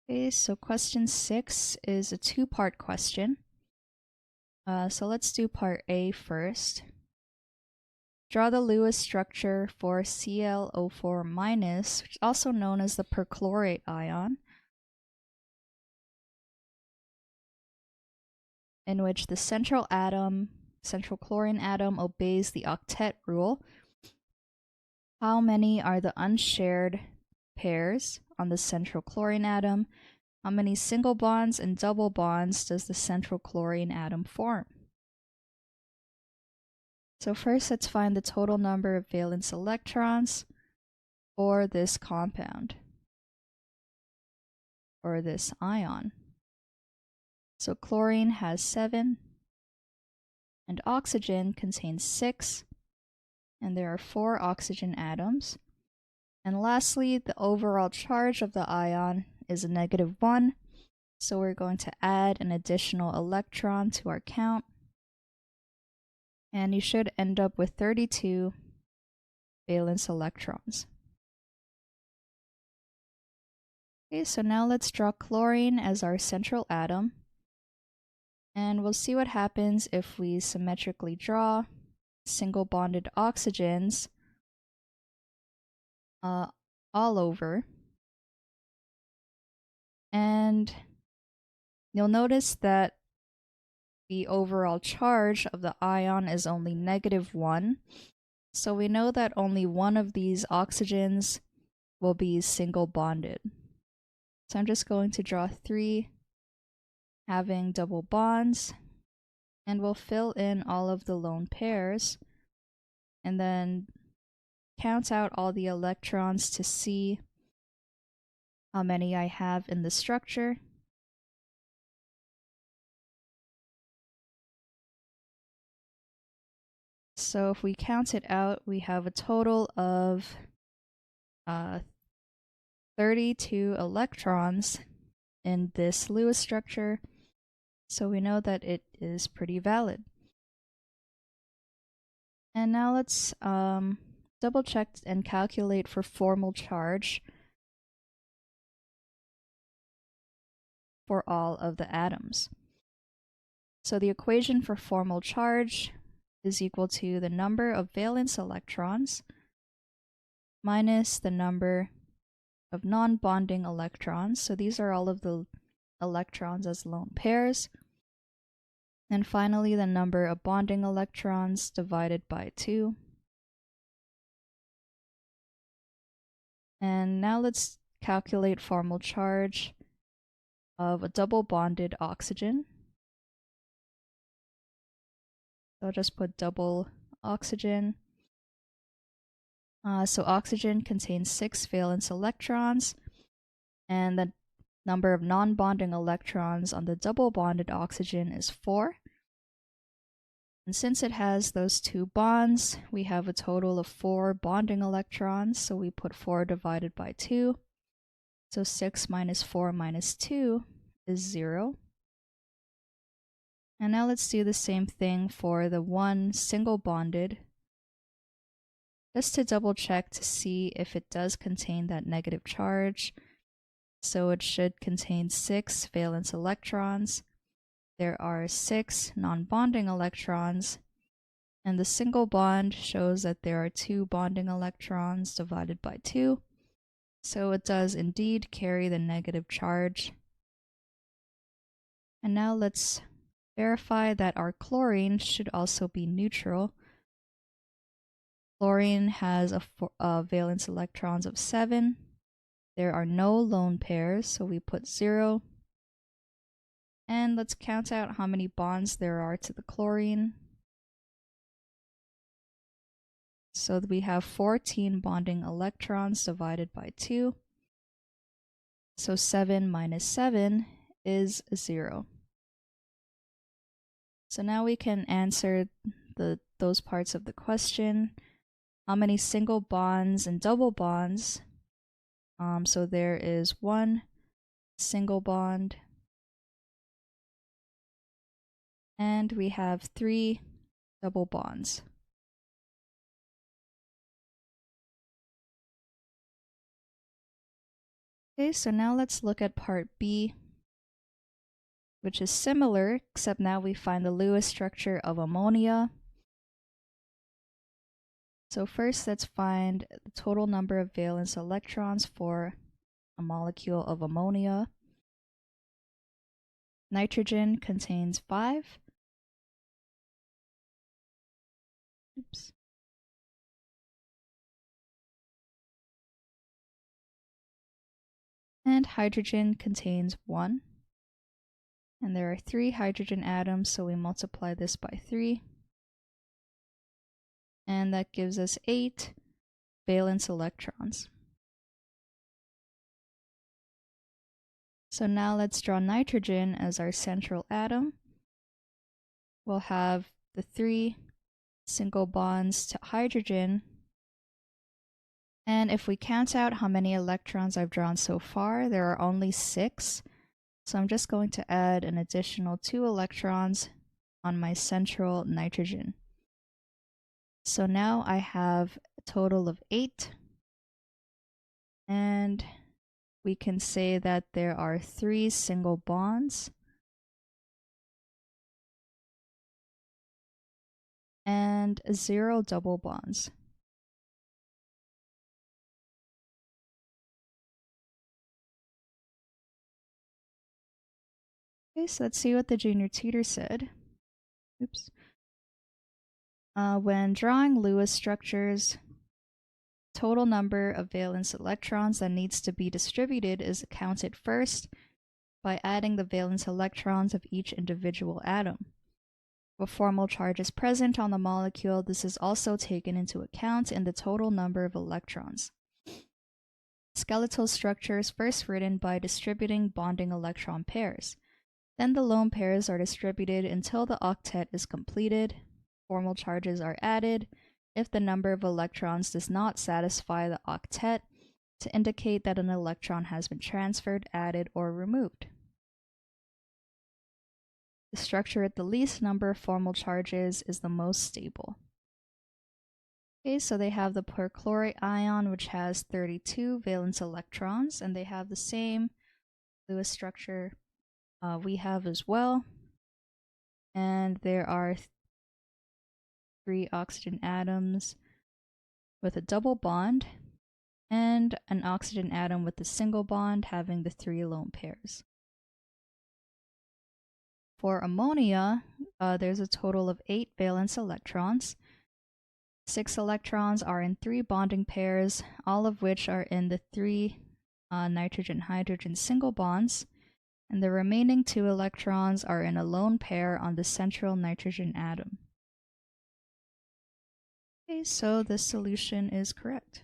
Okay, so question 6 is a two-part question. So let's do part A first. Draw the Lewis structure for ClO4-, which is also known as the perchlorate ion, in which the central chlorine atom obeys the octet rule. How many are the unshared pairs on the central chlorine atom? How many single bonds and double bonds does the central chlorine atom form? So first, let's find the total number of valence electrons for this compound, or this ion. So chlorine has 7, and oxygen contains 6, and there are 4 oxygen atoms. And lastly, the overall charge of the ion is a -1, so we're going to add an additional electron to our count, and you should end up with 32 valence electrons. Okay, so now let's draw chlorine as our central atom, and we'll see what happens if we symmetrically draw single bonded oxygens all over. And you'll notice that the overall charge of the ion is only -1. So we know that only one of these oxygens will be single bonded. So I'm just going to draw 3 having double bonds, and we'll fill in all of the lone pairs and then count out all the electrons to see how many I have in the structure. So if we count it out, we have a total of 32 electrons in this Lewis structure, so we know that it is pretty valid. And now let's double check and calculate for formal charge for all of the atoms. So the equation for formal charge is equal to the number of valence electrons minus the number of non-bonding electrons. So these are all of the electrons as lone pairs. And finally, the number of bonding electrons divided by 2. And now let's calculate formal charge of a double bonded oxygen. So I'll just put double oxygen. So oxygen contains 6 valence electrons, and the number of non-bonding electrons on the double bonded oxygen is 4. And since it has those 2 bonds, we have a total of 4 bonding electrons, so we put 4 divided by 2. So 6 minus 4 minus 2 is 0. And now let's do the same thing for the one single bonded, just to double check to see if it does contain that negative charge. So it should contain 6 valence electrons. There are 6 non-bonding electrons, and the single bond shows that there are 2 bonding electrons divided by 2. So it does indeed carry the negative charge. And now let's verify that our chlorine should also be neutral. Chlorine has a valence electrons of 7. There are no lone pairs, so we put 0. And let's count out how many bonds there are to the chlorine. So we have 14 bonding electrons divided by 2. So 7 minus 7 is 0. So now we can answer those parts of the question. How many single bonds and double bonds? So there is 1 single bond, and we have 3 double bonds. Okay, so now let's look at part B, which is similar, except now we find the Lewis structure of ammonia. So first, let's find the total number of valence electrons for a molecule of ammonia. Nitrogen contains 5. Oops. And hydrogen contains 1. And there are 3 hydrogen atoms, so we multiply this by 3. And that gives us 8 valence electrons. So now let's draw nitrogen as our central atom. We'll have the 3 single bonds to hydrogen. And if we count out how many electrons I've drawn so far, there are only 6. So I'm just going to add an additional 2 electrons on my central nitrogen. So now I have a total of 8. And we can say that there are 3 single bonds and 0 double bonds. Okay, so let's see what the junior tutor said. Oops. When drawing Lewis structures, total number of valence electrons that needs to be distributed is counted first by adding the valence electrons of each individual atom. If a formal charge is present on the molecule, this is also taken into account in the total number of electrons. Skeletal structure is first written by distributing bonding electron pairs. Then the lone pairs are distributed until the octet is completed. Formal charges are added if the number of electrons does not satisfy the octet to indicate that an electron has been transferred, added, or removed. The structure with the least number of formal charges is the most stable. Okay, so they have the perchlorate ion, which has 32 valence electrons, and they have the same Lewis structure we have as well. And there are 3 oxygen atoms with a double bond, and an oxygen atom with a single bond having the 3 lone pairs. For ammonia, there's a total of 8 valence electrons. 6 electrons are in 3 bonding pairs, all of which are in the 3 nitrogen-hydrogen single bonds, and the remaining 2 electrons are in a lone pair on the central nitrogen atom. Okay, so this solution is correct.